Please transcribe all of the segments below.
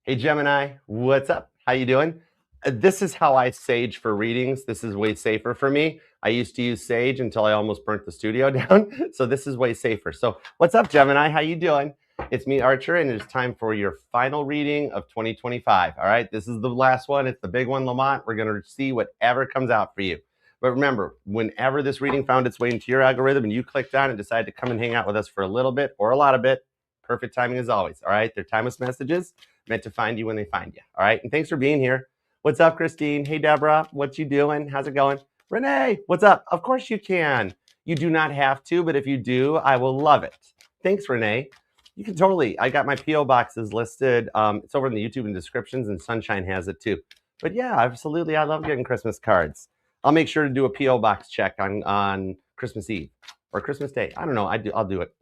Hey Gemini, what's up? How you doing? This is how I sage for readings. This is way safer for me. I used to use sage until I almost burnt the studio down. So this is way safer. So what's up, Gemini? How you doing? It's me, Archer, and it's time for your final reading of 2025. All right, this is the last one. It's the big one, Lamont. We're going to see whatever comes out for you. But remember, whenever this reading found its way into your algorithm and you clicked on and decided to come and hang out with us for a little bit or a lot of bit, perfect timing as always. All right, they're timeless messages meant to find you when they find you. All right, and thanks for being here. What's up, Christine? Hey, Deborah, what you doing? How's it going? Renee, what's up? Of course you can. You do not have to, but if you do, I will love it. Thanks, Renee. You can totally. I got my P.O. boxes listed. It's over in the YouTube and descriptions, and Sunshine has it too. But yeah, absolutely. I love getting Christmas cards. I'll make sure to do a P.O. box check on Christmas Eve or Christmas Day. I don't know. I'll do it.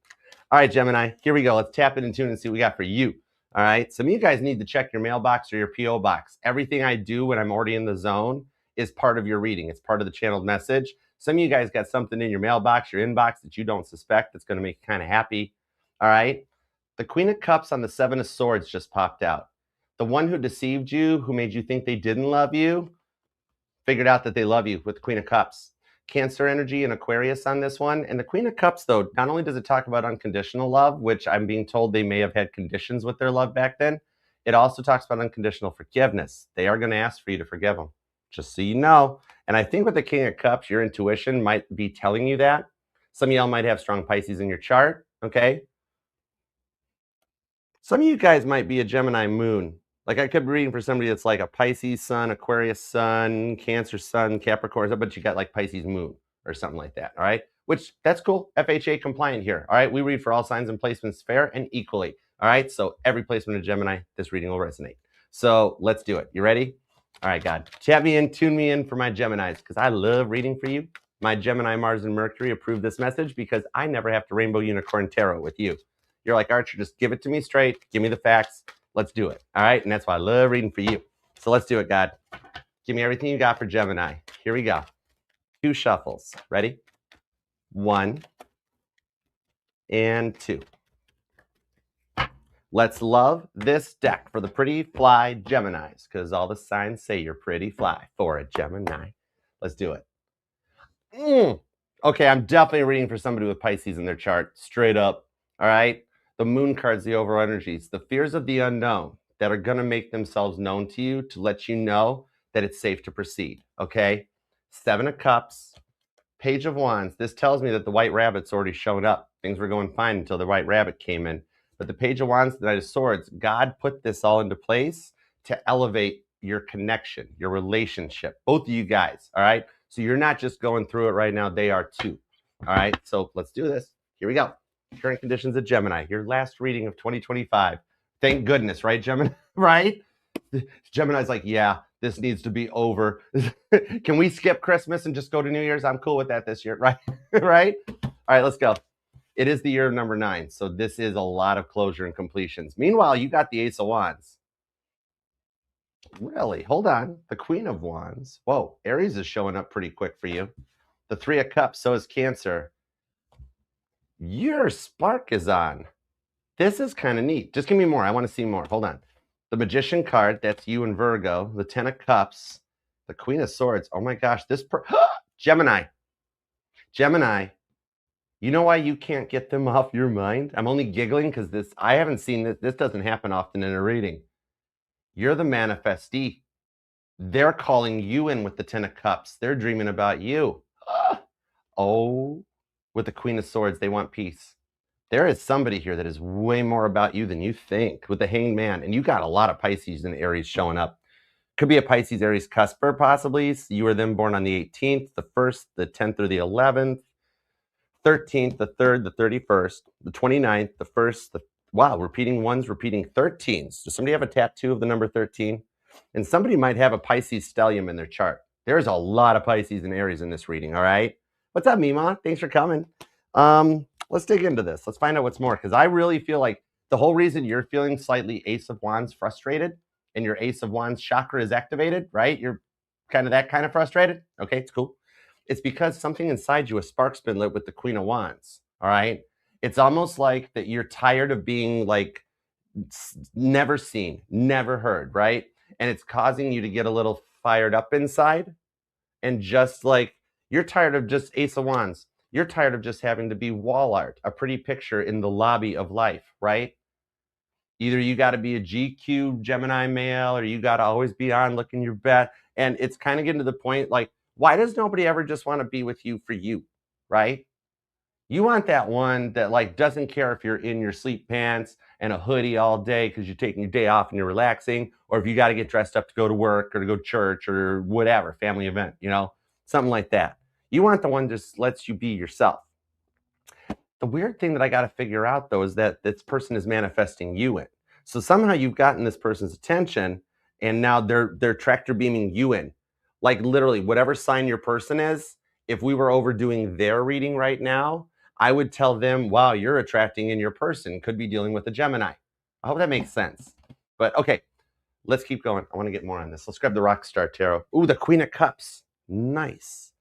All right, Gemini, here we go. Let's tap it and tune and see what we got for you. All right, some of you guys need to check your mailbox or your P.O. box. Everything I do when I'm already in the zone is part of your reading. It's part of the channeled message. Some of you guys got something in your mailbox, your inbox that you don't suspect that's going to make you kind of happy. All right, the Queen of Cups on the Seven of Swords just popped out. The one who deceived you, who made you think they didn't love you, figured out that they love you with the Queen of Cups. Cancer energy and Aquarius on this one. And the Queen of Cups, though, not only does it talk about unconditional love, which I'm being told they may have had conditions with their love back then, it also talks about unconditional forgiveness. They are going to ask for you to forgive them, just so you know. And I think with the King of Cups, your intuition might be telling you that. Some of y'all might have strong Pisces in your chart, okay? Some of you guys might be a Gemini moon. Like I could be reading for somebody that's like a Pisces sun, Aquarius sun, Cancer sun, Capricorn, but you got like Pisces moon or something like that, all right? Which, that's cool, FHA compliant here, all right? We read for all signs and placements fair and equally, all right? So every placement of Gemini, this reading will resonate. So let's do it. You ready? All right, God, chat me in, tune me in for my Geminis, because I love reading for you. My Gemini, Mars, and Mercury approve this message because I never have to rainbow unicorn tarot with you. You're like, Archer, just give it to me straight. Give me the facts. Let's do it. All right. And that's why I love reading for you. So let's do it, God. Give me everything you got for Gemini. Here we go. 2 shuffles. Ready? 1 and 2. Let's love this deck for the pretty fly Geminis, because all the signs say you're pretty fly for a Gemini. Let's do it. Okay, I'm definitely reading for somebody with Pisces in their chart. Straight up. All right. The moon cards, the overall energies, the fears of the unknown that are going to make themselves known to you to let you know that it's safe to proceed. Okay. 7 of Cups, Page of Wands. This tells me that the white rabbit's already shown up. Things were going fine until the white rabbit came in. But the Page of Wands, the Knight of Swords, God put this all into place to elevate your connection, your relationship, both of you guys. All right. So you're not just going through it right now. They are too. All right. So let's do this. Here we go. Current conditions of Gemini, your last reading of 2025. Thank goodness, right, Gemini? Right? Gemini's like, yeah, this needs to be over. Can we skip Christmas and just go to New Year's? I'm cool with that this year, right? Right? All right, let's go. It is the year of number 9, so this is a lot of closure and completions. Meanwhile, you got the Ace of Wands. Really? Hold on. The Queen of Wands. Whoa, Aries is showing up pretty quick for you. The 3 of Cups, so is Cancer. Your spark is on. This is kind of neat. Just give me more. I want to see more. Hold on. The Magician card, that's you and Virgo. The 10 of Cups. The Queen of Swords. Oh my gosh. Gemini. Gemini. You know why you can't get them off your mind? I'm only giggling because I haven't seen this. This doesn't happen often in a reading. You're the manifestee. They're calling you in with the 10 of Cups. They're dreaming about you. Oh. With the Queen of Swords, they want peace. There is somebody here that is way more about you than you think with the Hanged Man. And you got a lot of Pisces and Aries showing up. Could be a Pisces Aries cusper, possibly. So you were then born on the 18th, the 1st, the 10th, or the 11th, 13th, the 3rd, the 31st, the 29th, the 1st. Wow, repeating 1s, repeating 13s. Does somebody have a tattoo of the number 13? And somebody might have a Pisces stellium in their chart. There's a lot of Pisces and Aries in this reading, all right? What's up, Mima? Thanks for coming. Let's dig into this. Let's find out what's more, because I really feel like the whole reason you're feeling slightly Ace of Wands frustrated and your Ace of Wands chakra is activated, right? You're kind of that kind of frustrated. Okay, it's cool. It's because something inside you, a spark's been lit with the Queen of Wands, all right? It's almost like that you're tired of being like never seen, never heard, right? And it's causing you to get a little fired up inside, and just like you're tired of just Ace of Wands. You're tired of just having to be wall art, a pretty picture in the lobby of life, right? Either you got to be a GQ Gemini male, or you got to always be on looking your best. And it's kind of getting to the point like, why does nobody ever just want to be with you for you, right? You want that one that like doesn't care if you're in your sleep pants and a hoodie all day because you're taking your day off and you're relaxing, or if you got to get dressed up to go to work or to go to church or whatever, family event, something like that. You want the one that just lets you be yourself. The weird thing that I got to figure out, though, is that this person is manifesting you in. So somehow you've gotten this person's attention, and now they're tractor beaming you in. Like literally, whatever sign your person is, if we were overdoing their reading right now, I would tell them, wow, you're attracting in your person. Could be dealing with a Gemini. I hope that makes sense. But okay, let's keep going. I want to get more on this. Let's grab the Rockstar Tarot. Ooh, the Queen of Cups. Nice.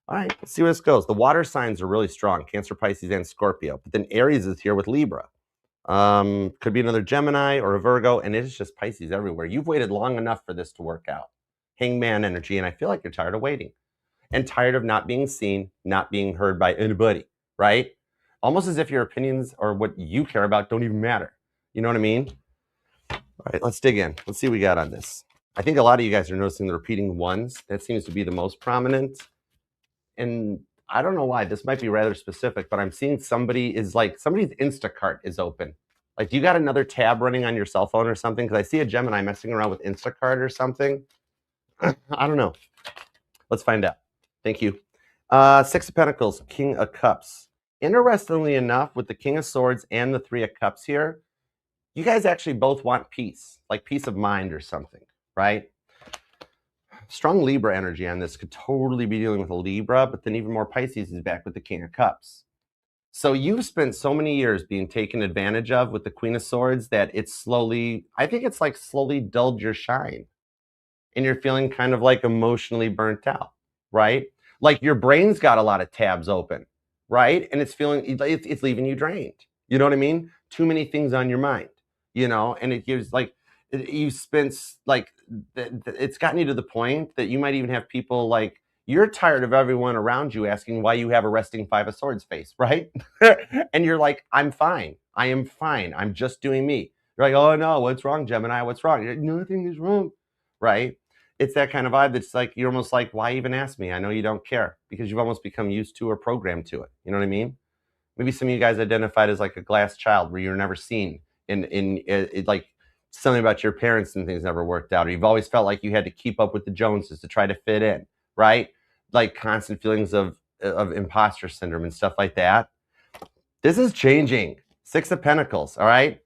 All right, let's see where this goes. The water signs are really strong, Cancer, Pisces, and Scorpio. But then Aries is here with Libra. Could be another Gemini or a Virgo, and it is just Pisces everywhere. You've waited long enough for this to work out. Hangman energy, and I feel like you're tired of waiting and tired of not being seen, not being heard by anybody, right? Almost as if your opinions or what you care about don't even matter. You know what I mean? All right, let's dig in. Let's see what we got on this. I think a lot of you guys are noticing the repeating ones. That seems to be the most prominent. And I don't know why. This might be rather specific, but I'm seeing somebody's Instacart is open. Like, do you got another tab running on your cell phone or something? Because I see a Gemini messing around with Instacart or something. I don't know. Let's find out. Thank you. Six of Pentacles, King of Cups. Interestingly enough, with the King of Swords and the Three of Cups here, you guys actually both want peace, like peace of mind or something, right? Strong Libra energy on this. Could totally be dealing with a Libra, but then even more Pisces is back with the King of Cups. So you've spent so many years being taken advantage of with the Queen of Swords that it's slowly, I think it's like slowly dulled your shine. And you're feeling kind of like emotionally burnt out, right? Like your brain's got a lot of tabs open, right? And it's feeling, it's leaving you drained. You know what I mean? Too many things on your mind, and it gives like, you spent like, it's gotten you to the point that you might even have people like, you're tired of everyone around you asking why you have a resting Five of Swords face, right? And you're like, I'm fine. I am fine. I'm just doing me. You're like, oh no, what's wrong, Gemini? What's wrong? You're like, nothing is wrong, right? It's that kind of vibe that's like, you're almost like, why even ask me? I know you don't care, because you've almost become used to or programmed to it. You know what I mean? Maybe some of you guys identified as like a glass child where you're never seen in like something about your parents and things never worked out, or you've always felt like you had to keep up with the Joneses to try to fit in, right? Like constant feelings of imposter syndrome and stuff like that. This is changing. Six of Pentacles, all right?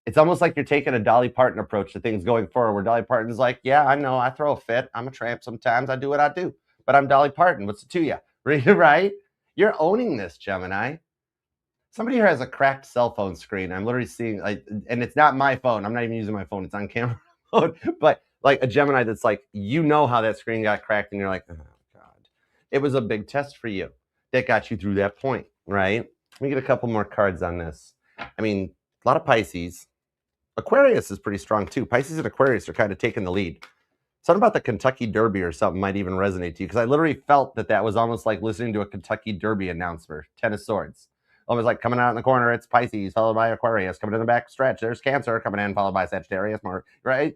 It's almost like you're taking a Dolly Parton approach to things going forward, where Dolly Parton's like, yeah, I know, I throw a fit. I'm a tramp sometimes. I do what I do. But I'm Dolly Parton. What's it to you? Right? You're owning this, Gemini. Somebody here has a cracked cell phone screen. I'm literally seeing, like, and it's not my phone. I'm not even using my phone. It's on camera mode. But like a Gemini that's like, how that screen got cracked, and you're like, oh, God. It was a big test for you that got you through that point, right? Let me get a couple more cards on this. I mean, a lot of Pisces. Aquarius is pretty strong too. Pisces and Aquarius are kind of taking the lead. Something about the Kentucky Derby or something might even resonate to you, because I literally felt that was almost like listening to a Kentucky Derby announcer. Ten of Swords. Almost like coming out in the corner, it's Pisces, followed by Aquarius. Coming in the back stretch, there's Cancer. Coming in, followed by Sagittarius, right?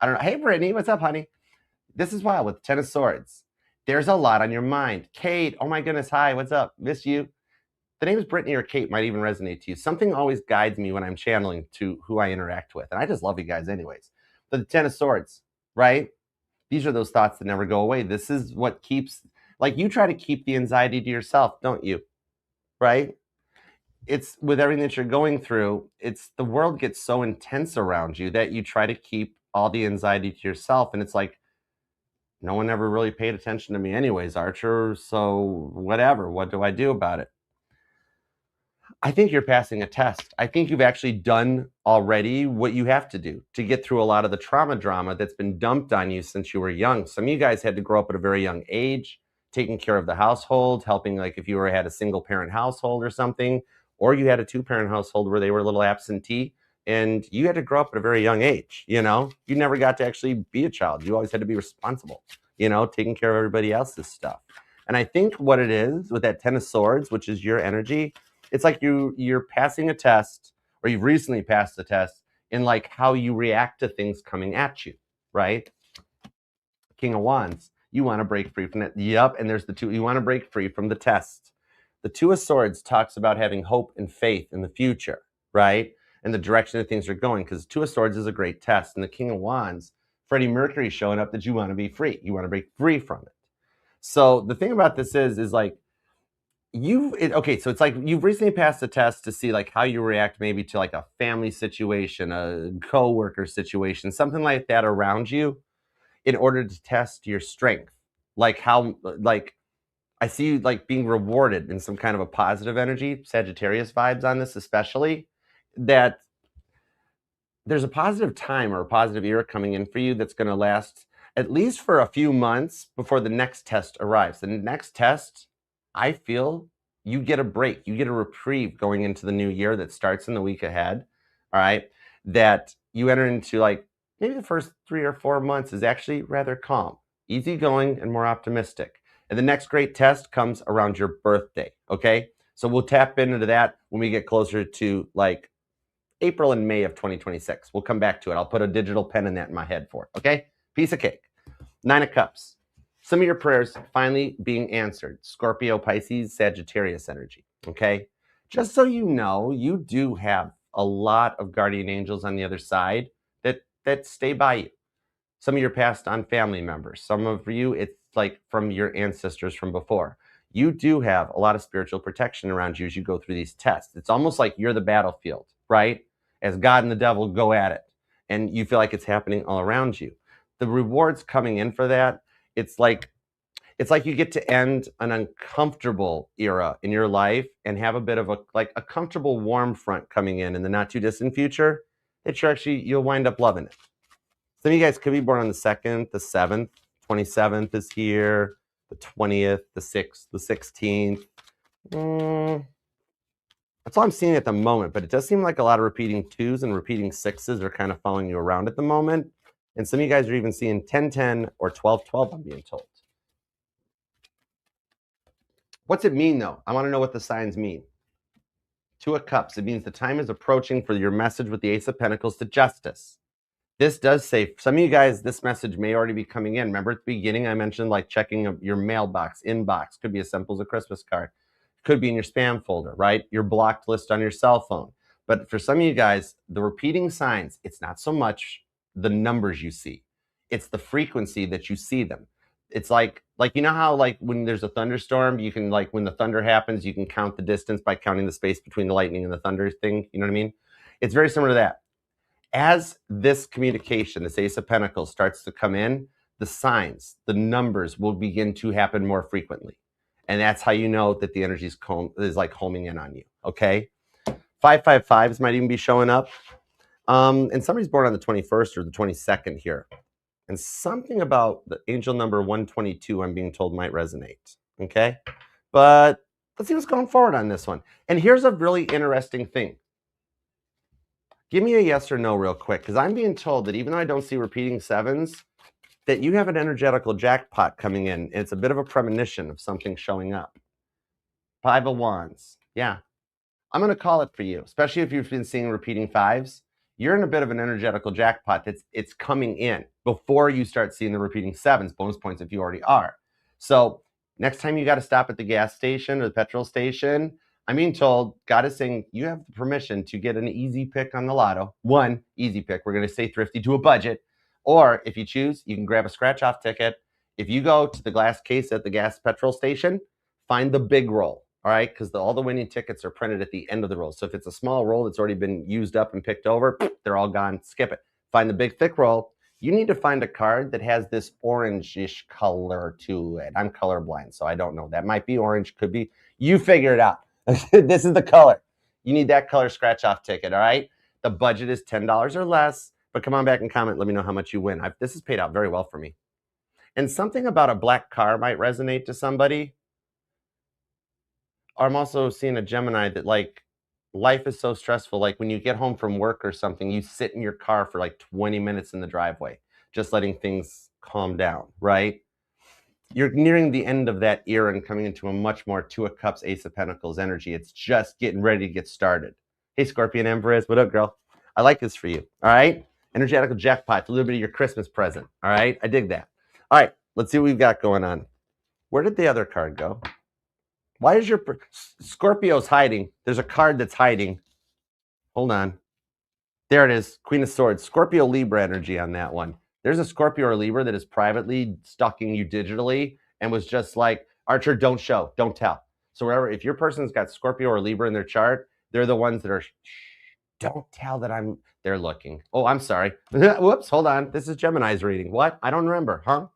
I don't know. Hey, Brittany, what's up, honey? This is wild with Ten of Swords. There's a lot on your mind. Kate, oh my goodness, hi, what's up? Miss you. The name is Brittany or Kate might even resonate to you. Something always guides me when I'm channeling to who I interact with. And I just love you guys anyways. But the Ten of Swords, right? These are those thoughts that never go away. This is what keeps, like, you try to keep the anxiety to yourself, don't you? Right? It's with everything that you're going through, it's the world gets so intense around you that you try to keep all the anxiety to yourself. And it's like, no one ever really paid attention to me anyways, Archer. So whatever, what do I do about it? I think you're passing a test. I think you've actually done already what you have to do to get through a lot of the trauma drama that's been dumped on you since you were young. Some of you guys had to grow up at a very young age, taking care of the household, helping, like if you had a single parent household or something, or you had a two-parent household where they were a little absentee. and you had to grow up at a very young age. You never got to actually be a child. You always had to be responsible, taking care of everybody else's stuff. And I think what it is with that 10 of swords, which is your energy, it's like you're passing a test, or you've recently passed a test in like how you react to things coming at you, right? King of Wands, you want to break free from that. Yep, and there's the two. You want to break free from the test. The Two of Swords talks about having hope and faith in the future, right? And the direction that things are going, because Two of Swords is a great test. And the King of Wands, Freddie Mercury showing up that you want to be free. You want to break free from it. So the thing about this is like, okay, so it's like you've recently passed a test to see like how you react maybe to like a family situation, a co-worker situation, something like that around you, in order to test your strength. Like how, like, I see you like being rewarded in some kind of a positive energy, Sagittarius vibes on this especially, that there's a positive time or a positive era coming in for you that's going to last at least for a few months before the next test arrives. The next test, I feel you get a break, you get a reprieve going into the new year that starts in the week ahead. All right. That you enter into like maybe the first 3 or 4 months is actually rather calm, easygoing, and more optimistic. And the next great test comes around your birthday. Okay. So we'll tap into that when we get closer to like April and May of 2026. We'll come back to it. I'll put a digital pen in that in my head for it. Okay. Piece of cake. 9 of Cups. Some of your prayers finally being answered. Scorpio, Pisces, Sagittarius energy. Okay. Just so you know, you do have a lot of guardian angels on the other side that stay by you. Some of your passed on family members. Some of you, it's like from your ancestors from before. You do have a lot of spiritual protection around you as you go through these tests. It's almost like you're the battlefield, right? As God and the devil go at it, and you feel like it's happening all around you. The rewards coming in for that, it's like you get to end an uncomfortable era in your life and have a bit of a comfortable warm front coming in the not too distant future that you'll wind up loving it. Some of you guys could be born on the 2nd, the 7th, 27th is here, the 20th, the 6th, the 16th. That's all I'm seeing at the moment, but it does seem like a lot of repeating 2s and repeating 6s are kind of following you around at the moment. And some of you guys are even seeing 10-10 or 12-12, I'm being told. What's it mean, though? I want to know what the signs mean. 2 of Cups, it means the time is approaching for your message with the Ace of Pentacles to justice. This does say, some of you guys, this message may already be coming in. Remember at the beginning, I mentioned like checking your mailbox, inbox, could be as simple as a Christmas card. Could be in your spam folder, right? Your blocked list on your cell phone. But for some of you guys, the repeating signs, it's not so much the numbers you see. It's the frequency that you see them. It's like you know how like when there's a thunderstorm, you can like when the thunder happens, you can count the distance by counting the space between the lightning and the thunder thing. You know what I mean? It's very similar to that. As this communication, this Ace of Pentacles starts to come in, the signs, the numbers will begin to happen more frequently. And that's how you know that the energy is like homing in on you, okay? 555s might even be showing up. And somebody's born on the 21st or the 22nd here. And something about the angel number 122, I'm being told, might resonate, okay? But let's see what's going forward on this one. And here's a really interesting thing. Give me a yes or no real quick, because I'm being told that even though I don't see repeating 7s, that you have an energetical jackpot coming in. And it's a bit of a premonition of something showing up. 5 of Wands. Yeah. I'm going to call it for you, especially if you've been seeing repeating 5s. You're in a bit of an energetical jackpot it's coming in before you start seeing the repeating 7s, bonus points if you already are. So next time you got to stop at the gas station or the petrol station, I'm being told God is saying you have the permission to get an easy pick on the lotto. One easy pick. We're going to stay thrifty to a budget. Or if you choose, you can grab a scratch off ticket. If you go to the glass case at the gas petrol station, find the big roll. All right, because all the winning tickets are printed at the end of the roll. So if it's a small roll that's already been used up and picked over, they're all gone. Skip it. Find the big thick roll. You need to find a card that has this orangish color to it. I'm colorblind, so I don't know. That might be orange, could be. You figure it out. This is the color. You need that color scratch off ticket, all right? The budget is $10 or less, but come on back and comment. Let me know how much you win. This has paid out very well for me. And something about a black car might resonate to somebody. I'm also seeing a Gemini that like life is so stressful. Like when you get home from work or something, you sit in your car for like 20 minutes in the driveway, just letting things calm down, right? You're nearing the end of that era and coming into a much more Two of Cups, Ace of Pentacles energy. It's just getting ready to get started. Hey, Scorpion Empress, what up, girl? I like this for you, all right? Energetical jackpot, a little bit of your Christmas present, all right? I dig that. All right, let's see what we've got going on. Where did the other card go? Why is your Scorpio's hiding? There's a card that's hiding. Hold on. There it is, Queen of Swords. Scorpio Libra energy on that one. There's a Scorpio or Libra that is privately stalking you digitally and was just like, Archer, don't show, don't tell. So wherever, if your person's got Scorpio or Libra in their chart, they're the ones that are, don't tell that they're looking. Oh, I'm sorry. Whoops, hold on. This is Gemini's reading. What? I don't remember, huh?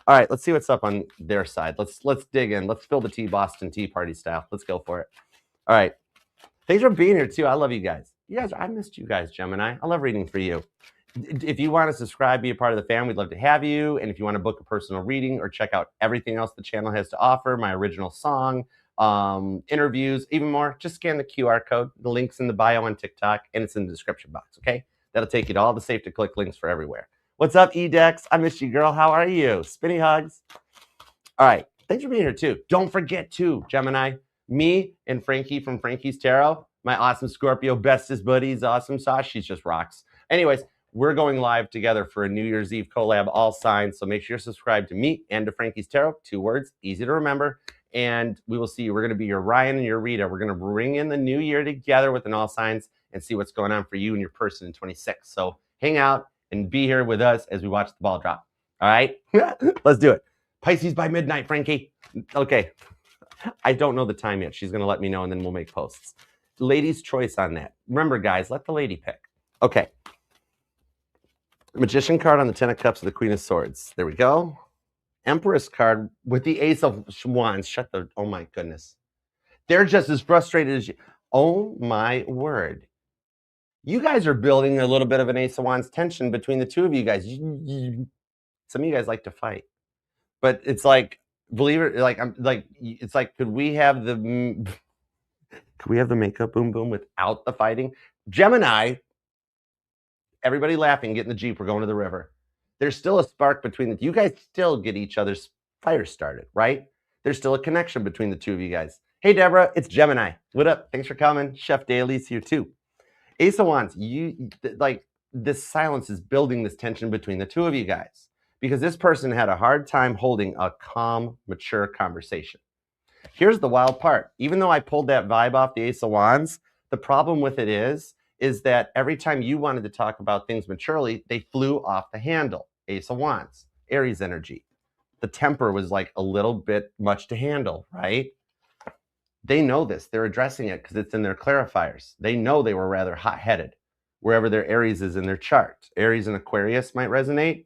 All right, let's see what's up on their side. Let's dig in. Let's fill the tea, Boston Tea Party style. Let's go for it. All right. Thanks for being here, too. I love you guys. I missed you guys, Gemini. I love reading for you. If you want to subscribe, be a part of the family, we'd love to have you. And if you want to book a personal reading or check out everything else the channel has to offer, my original song, interviews, even more, just scan the QR code. The link's in the bio on TikTok, and it's in the description box, okay? That'll take you to all the safe-to-click links for everywhere. What's up, Edex? I missed you, girl. How are you? Spinny hugs. All right. Thanks for being here, too. Don't forget, too, Gemini, me and Frankie from Frankie's Tarot, my awesome Scorpio bestest buddies, awesome sauce. She's just rocks. Anyways, we're going live together for a New Year's Eve collab, all signs. So make sure you're subscribed to me and to Frankie's Tarot. 2 words, easy to remember. And we will see you. We're going to be your Ryan and your Rita. We're going to bring in the new year together with an all signs and see what's going on for you and your person in 26. So hang out and be here with us as we watch the ball drop. All right? Let's do it. Pisces by midnight, Frankie. Okay. I don't know the time yet. She's going to let me know, and then we'll make posts. Lady's choice on that. Remember, guys, let the lady pick. Okay. Magician card on the 10 of Cups with the Queen of Swords. There we go. Empress card with the Ace of Wands. Oh my goodness. They're just as frustrated as you. Oh my word. You guys are building a little bit of an Ace of Wands tension between the two of you guys. Some of you guys like to fight. But it's like, believe it, like I'm like, it's like, could we have the makeup boom boom without the fighting? Gemini, everybody laughing, get in the Jeep, we're going to the river. There's still a spark between you guys still get each other's fire started, right? There's still a connection between the two of you guys. Hey, Deborah, it's Gemini. What up? Thanks for coming. Chef Daly's here too. Ace of Wands, this silence is building this tension between the two of you guys because this person had a hard time holding a calm, mature conversation. Here's the wild part. Even though I pulled that vibe off the Ace of Wands, the problem with it is that every time you wanted to talk about things maturely, they flew off the handle. Ace of Wands, Aries energy. The temper was like a little bit much to handle, right? They know this. They're addressing it because it's in their clarifiers. They know they were rather hot-headed, wherever their Aries is in their chart. Aries and Aquarius might resonate.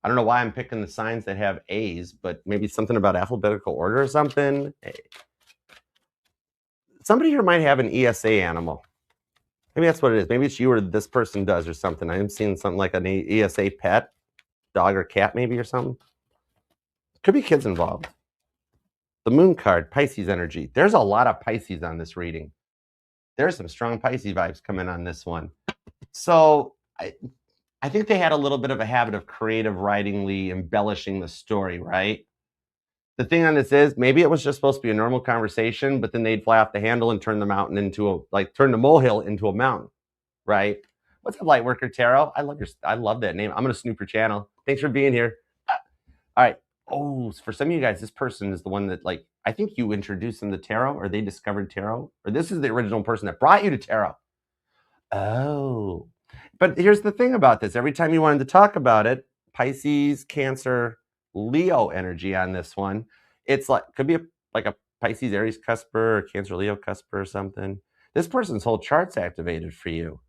I don't know why I'm picking the signs that have A's, but maybe something about alphabetical order or something. Somebody here might have an ESA animal. Maybe that's what it is. Maybe it's you or this person does or something. I'm seeing something like an ESA pet, dog or cat maybe or something. Could be kids involved. The Moon card, Pisces energy. There's a lot of Pisces on this reading. There's some strong Pisces vibes coming on this one. So I think they had a little bit of a habit of creative writingly embellishing the story, right? The thing on this is maybe it was just supposed to be a normal conversation, but then they'd fly off the handle and turn the mountain into turn the molehill into a mountain, right? What's up, Lightworker Tarot? I love that name. I'm gonna snoop your channel. Thanks for being here. All right. Oh, for some of you guys, this person is the one that I think you introduced them to tarot, or they discovered tarot, or this is the original person that brought you to tarot. Oh, but here's the thing about this. Every time you wanted to talk about it, Pisces, Cancer, Leo energy on this one. It's could be a Pisces, Aries cusper, or Cancer, Leo cusper or something. This person's whole chart's activated for you.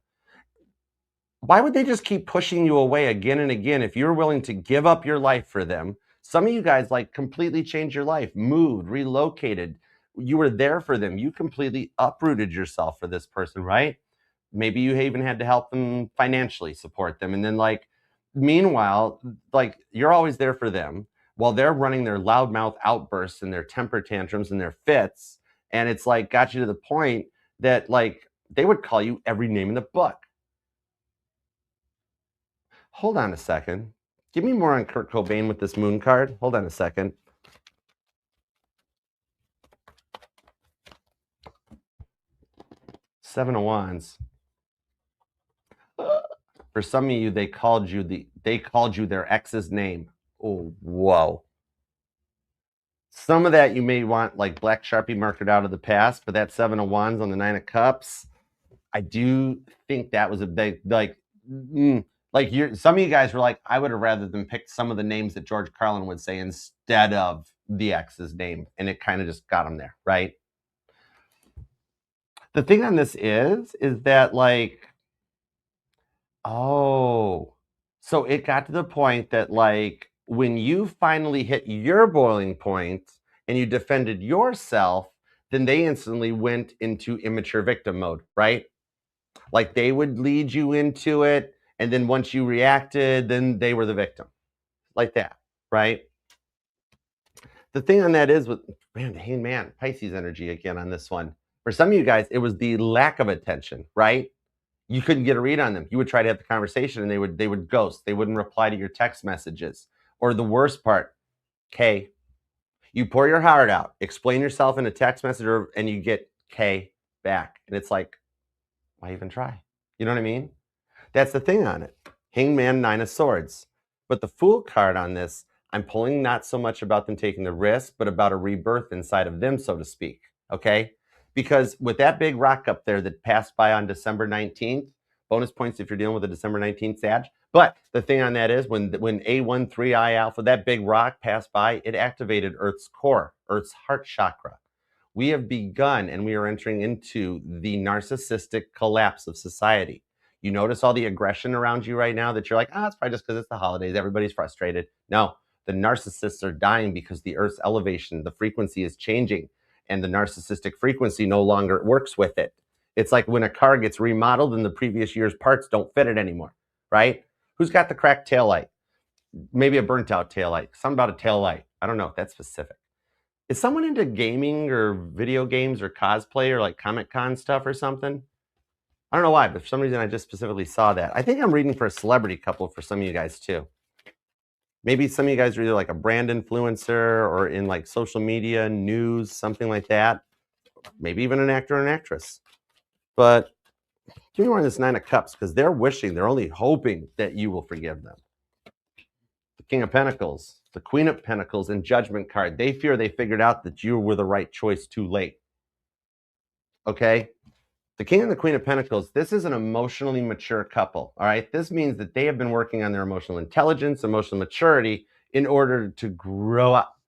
Why would they just keep pushing you away again and again if you're willing to give up your life for them? Some of you guys completely changed your life, moved, relocated. You were there for them. You completely uprooted yourself for this person, right? Maybe you even had to help them financially, support them. And then meanwhile, you're always there for them while they're running their loudmouth outbursts and their temper tantrums and their fits. And it's got you to the point that like they would call you every name in the book. Hold on a second. Give me more on Kurt Cobain with this moon card. Hold on a second. Seven of Wands. For some of you, they called you their ex's name. Oh, whoa. Some of that you may want like black Sharpie markered out of the past, but that Seven of Wands on the Nine of Cups, I do think that was a big like some of you guys were like, I would have rather than picked some of the names that George Carlin would say instead of the ex's name, and it kind of just got them there, right? The thing on this is that like, oh, so it got to the point that like when you finally hit your boiling point and you defended yourself, then they instantly went into immature victim mode, right? Like they would lead you into it, and then once you reacted, then they were the victim, like that, right? The thing on that is with man, Pisces energy again on this one. For some of you guys, it was the lack of attention, right? You couldn't get a read on them. You would try to have the conversation, and they would ghost. They wouldn't reply to your text messages. Or the worst part, K. You pour your heart out, explain yourself in a text message, and you get K back, and it's like, why even try? You know what I mean? That's the thing on it. Hangman, Nine of Swords. But the Fool card on this, I'm pulling not so much about them taking the risk, but about a rebirth inside of them, so to speak. Okay? Because with that big rock up there that passed by on December 19th, bonus points if you're dealing with a December 19th Sag. But the thing on that is when A13I Alpha, that big rock passed by, it activated Earth's core, Earth's heart chakra. We have begun and we are entering into the narcissistic collapse of society. You notice all the aggression around you right now that you're like, it's probably just because it's the holidays. Everybody's frustrated. No, the narcissists are dying because the Earth's elevation, the frequency is changing, and the narcissistic frequency no longer works with it. It's like when a car gets remodeled and the previous year's parts don't fit it anymore, right? Who's got the cracked taillight? Maybe a burnt out taillight. Something about a taillight. I don't know if that's specific. Is someone into gaming or video games or cosplay or like Comic-Con stuff or something? I don't know why, but for some reason I just specifically saw that. I think I'm reading for a celebrity couple for some of you guys too. Maybe some of you guys are either like a brand influencer or in like social media, news, something like that. Maybe even an actor or an actress. But give me more on this Nine of Cups because they're wishing, they're only hoping that you will forgive them. The King of Pentacles, the Queen of Pentacles, and Judgment card. They fear they figured out that you were the right choice too late. Okay? The King and the Queen of Pentacles, this is an emotionally mature couple, all right? This means that they have been working on their emotional intelligence, emotional maturity in order to grow up.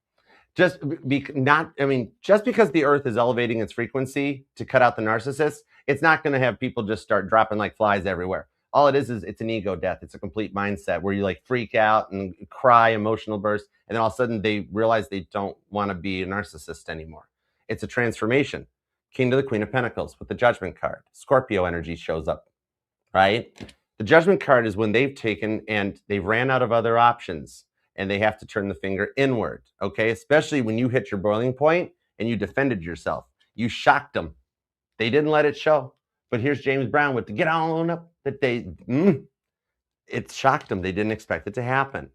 Just because the Earth is elevating its frequency to cut out the narcissist, it's not going to have people just start dropping like flies everywhere. All it is it's an ego death. It's a complete mindset where you like freak out and cry, emotional burst, and then all of a sudden they realize they don't want to be a narcissist anymore. It's a transformation. King to the Queen of Pentacles with the Judgment card. Scorpio energy shows up, right? The Judgment card is when they've taken and they ran out of other options and they have to turn the finger inward, okay? Especially when you hit your boiling point and you defended yourself. You shocked them. They didn't let it show. But here's James Brown with the get on up that it shocked them. They didn't expect it to happen.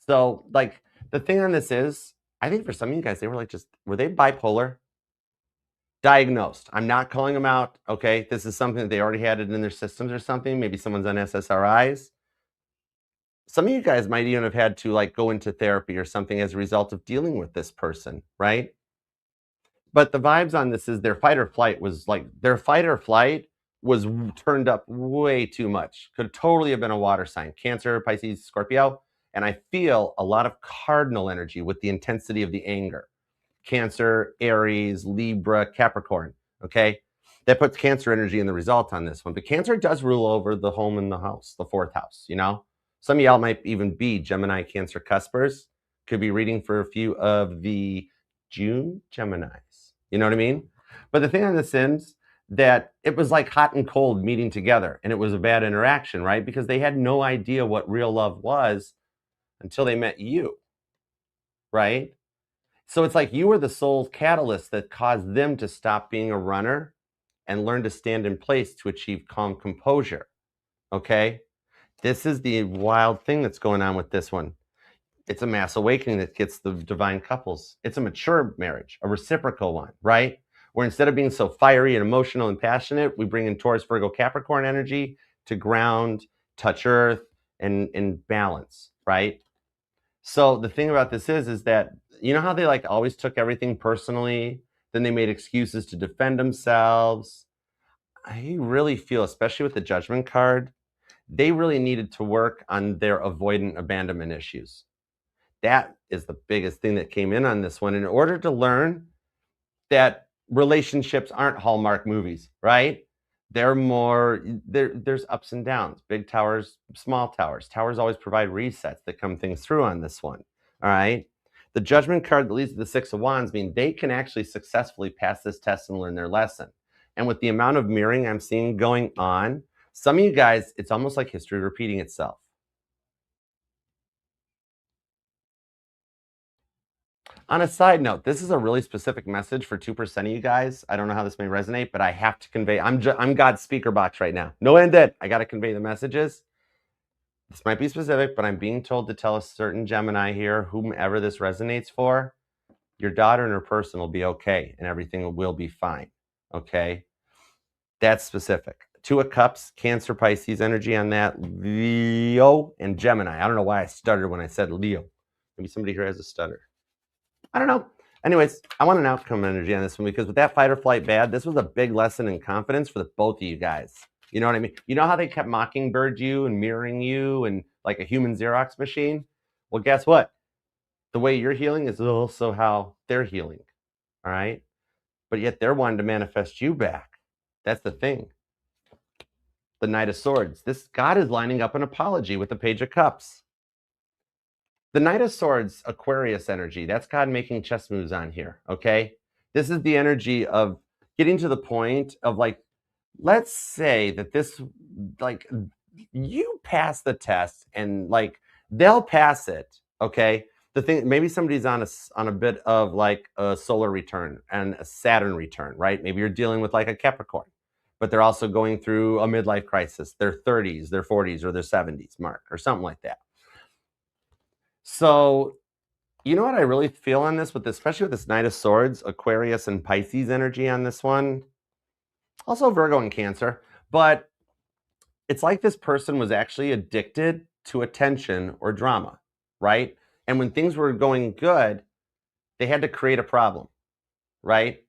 So like the thing on this is, I think for some of you guys, they were like were they bipolar? Diagnosed. I'm not calling them out, okay? This is something that they already had it in their systems or something. Maybe someone's on SSRIs. Some of you guys might even have had to like go into therapy or something as a result of dealing with this person, right? But the vibes on this is their fight or flight was turned up way too much. Could totally have been a water sign. Cancer, Pisces, Scorpio. And I feel a lot of cardinal energy with the intensity of the anger. Cancer, Aries, Libra, Capricorn, okay? That puts Cancer energy in the result on this one. But Cancer does rule over the home and the house, the fourth house, you know? Some of y'all might even be Gemini, Cancer cuspers. Could be reading for a few of the June Geminis. You know what I mean? But the thing on this is that it was like hot and cold meeting together, and it was a bad interaction, right? Because they had no idea what real love was until they met you, right? So it's like you were the soul catalyst that caused them to stop being a runner and learn to stand in place to achieve calm composure. Okay? This is the wild thing that's going on with this one. It's a mass awakening that gets the divine couples. It's a mature marriage, a reciprocal one, right? Where instead of being so fiery and emotional and passionate, we bring in Taurus, Virgo, Capricorn energy to ground, touch earth, and balance, right? So the thing about this is that, you know how they like always took everything personally, then they made excuses to defend themselves. I really feel, especially with the Judgment card, they really needed to work on their avoidant abandonment issues. That is the biggest thing that came in on this one. In order to learn that relationships aren't Hallmark movies, right? They're more, there's ups and downs, big towers, small towers. Towers always provide resets that come things through on this one, all right? The Judgment card that leads to the Six of Wands mean they can actually successfully pass this test and learn their lesson. And with the amount of mirroring I'm seeing going on, some of you guys, it's almost like history repeating itself. On a side note, this is a really specific message for 2% of you guys. I don't know how this may resonate, but I have to convey. I'm God's speaker box right now. No end it. I got to convey the messages. This might be specific, but I'm being told to tell a certain Gemini here, whomever this resonates for, your daughter and her person will be okay and everything will be fine. Okay? That's specific. Two of Cups, Cancer, Pisces energy on that. Leo and Gemini. I don't know why I stuttered when I said Leo. Maybe somebody here has a stutter. I don't know. Anyways, I want an outcome energy on this one because with that fight or flight bad, this was a big lesson in confidence for the both of you guys. You know what I mean? You know how they kept mockingbird you and mirroring you and like a human Xerox machine? Well, guess what? The way you're healing is also how they're healing. All right? But yet they're wanting to manifest you back. That's the thing. The Knight of Swords. This God is lining up an apology with the Page of Cups. The Knight of Swords, Aquarius energy, that's God making chess moves on here, okay? This is the energy of getting to the point of like, let's say that this, like, you pass the test and like, they'll pass it, okay? The thing, maybe somebody's on a bit of like a solar return and a Saturn return, right? Maybe you're dealing with like a Capricorn, but they're also going through a midlife crisis, their 30s, their 40s, or their 70s mark, or something like that. So, you know what I really feel on this, especially with this Knight of Swords, Aquarius and Pisces energy on this one. Also Virgo and Cancer. But it's like this person was actually addicted to attention or drama, right? And when things were going good, they had to create a problem, right?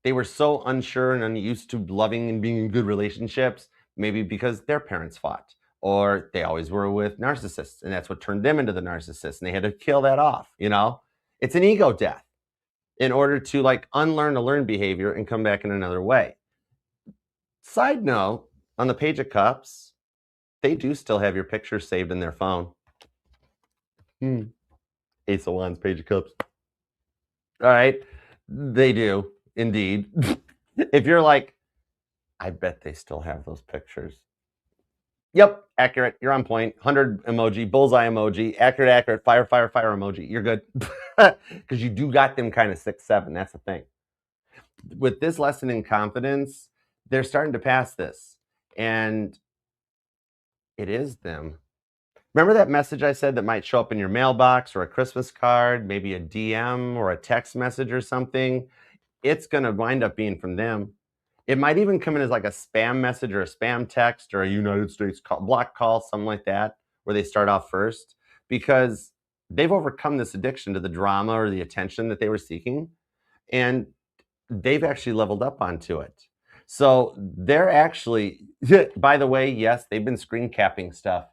They were so unsure and unused to loving and being in good relationships, maybe because their parents fought. Or they always were with narcissists, and that's what turned them into the narcissist, and they had to kill that off, you know? It's an ego death in order to like unlearn a learned behavior and come back in another way. Side note, on the Page of Cups, they do still have your picture saved in their phone. Ace of Wands, Page of Cups. All right, they do, indeed. If you're like, I bet they still have those pictures. Yep, accurate. You're on point. 100 emoji, bullseye emoji, accurate, fire emoji. You're good. Because you do got them kind of 6-7. That's the thing. With this lesson in confidence, they're starting to pass this. And it is them. Remember that message I said that might show up in your mailbox or a Christmas card, maybe a DM or a text message or something? It's going to wind up being from them. It might even come in as like a spam message or a spam text or a United States block call, something like that, where they start off first, because they've overcome this addiction to the drama or the attention that they were seeking, and they've actually leveled up onto it. So they're actually, by the way, yes, they've been screen capping stuff.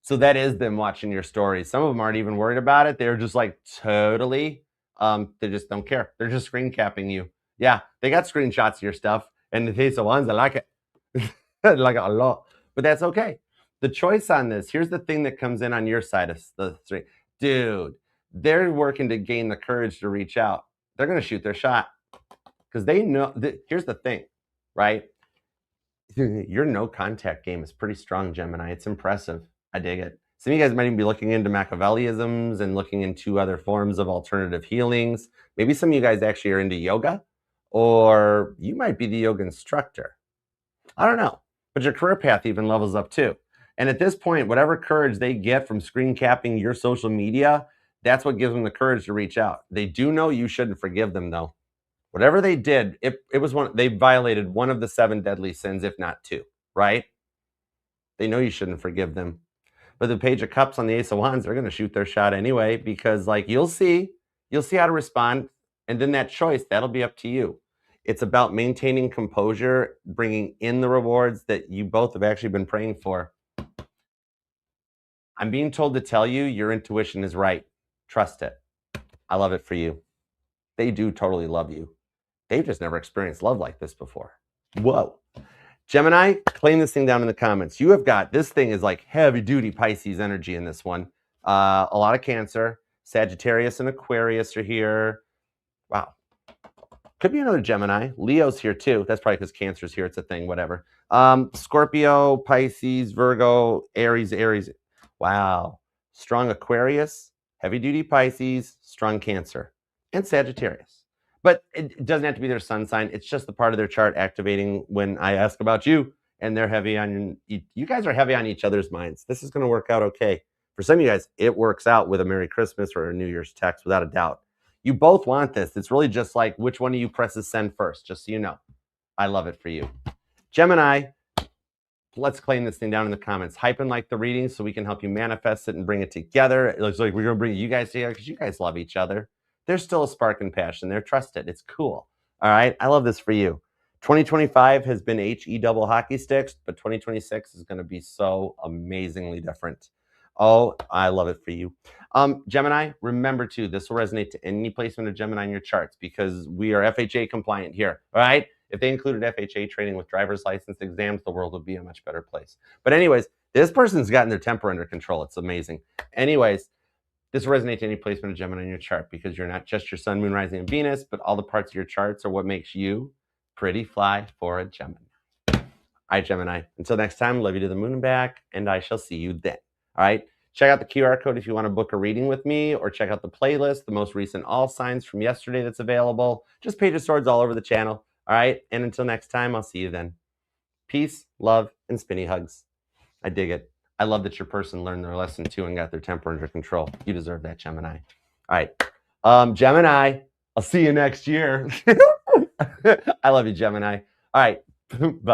So that is them watching your stories. Some of them aren't even worried about it. They're just like totally, they just don't care. They're just screen capping you. Yeah, they got screenshots of your stuff, and the Ace of Wands, I like it. I like it a lot. But that's okay. The choice on this, here's the thing that comes in on your side of the three. Dude, they're working to gain the courage to reach out. They're going to shoot their shot because they know. Here's the thing, right? Your no contact game is pretty strong, Gemini. It's impressive. I dig it. Some of you guys might even be looking into Machiavellianisms and looking into other forms of alternative healings. Maybe some of you guys actually are into yoga or you might be the yoga instructor. I don't know, but your career path even levels up too. And at this point, whatever courage they get from screen capping your social media, that's what gives them the courage to reach out. They do know you shouldn't forgive them though. Whatever they did, it was they violated one of the 7 deadly sins, if not 2, right? They know you shouldn't forgive them. But the Page of Cups on the Ace of Wands, they're going to shoot their shot anyway, because like you'll see how to respond. And then that choice, that'll be up to you. It's about maintaining composure, bringing in the rewards that you both have actually been praying for. I'm being told to tell you your intuition is right. Trust it. I love it for you. They do totally love you. They've just never experienced love like this before. Whoa. Gemini, claim this thing down in the comments. You have got, this thing is like heavy duty Pisces energy in this one. A lot of Cancer. Sagittarius and Aquarius are here. Wow. Could be another Gemini. Leo's here too. That's probably because Cancer's here. It's a thing, whatever. Scorpio, Pisces, Virgo, Aries. Wow. Strong Aquarius, heavy duty Pisces, strong Cancer, and Sagittarius. But it doesn't have to be their sun sign. It's just the part of their chart activating when I ask about you, and they're heavy on you guys are heavy on each other's minds. This is going to work out okay. For some of you guys, it works out with a Merry Christmas or a New Year's text without a doubt. You both want this. It's really just like which one of you presses send first, just so you know. I love it for you. Gemini, let's claim this thing down in the comments. Hype and like the reading so we can help you manifest it and bring it together. It looks like we're going to bring you guys together because you guys love each other. There's still a spark and passion there. Trust it. It's cool. All right. I love this for you. 2025 has been HE double hockey sticks, but 2026 is going to be so amazingly different. Oh, I love it for you. Gemini, remember too, this will resonate to any placement of Gemini in your charts because we are FHA compliant here. All right. If they included FHA training with driver's license exams, the world would be a much better place. But anyways, this person's gotten their temper under control. It's amazing. Anyways, this will resonate to any placement of Gemini in your chart because you're not just your sun, moon, rising, and Venus, but all the parts of your charts are what makes you pretty fly for a Gemini. All right, Gemini. Until next time, love you to the moon and back, and I shall see you then. All right. Check out the QR code if you want to book a reading with me, or check out the playlist, the most recent all signs from yesterday that's available. Just Page of Swords all over the channel. All right. And until next time, I'll see you then. Peace, love, and spinny hugs. I dig it. I love that your person learned their lesson too and got their temper under control. You deserve that, Gemini. All right. Gemini, I'll see you next year. I love you, Gemini. All right. Bye.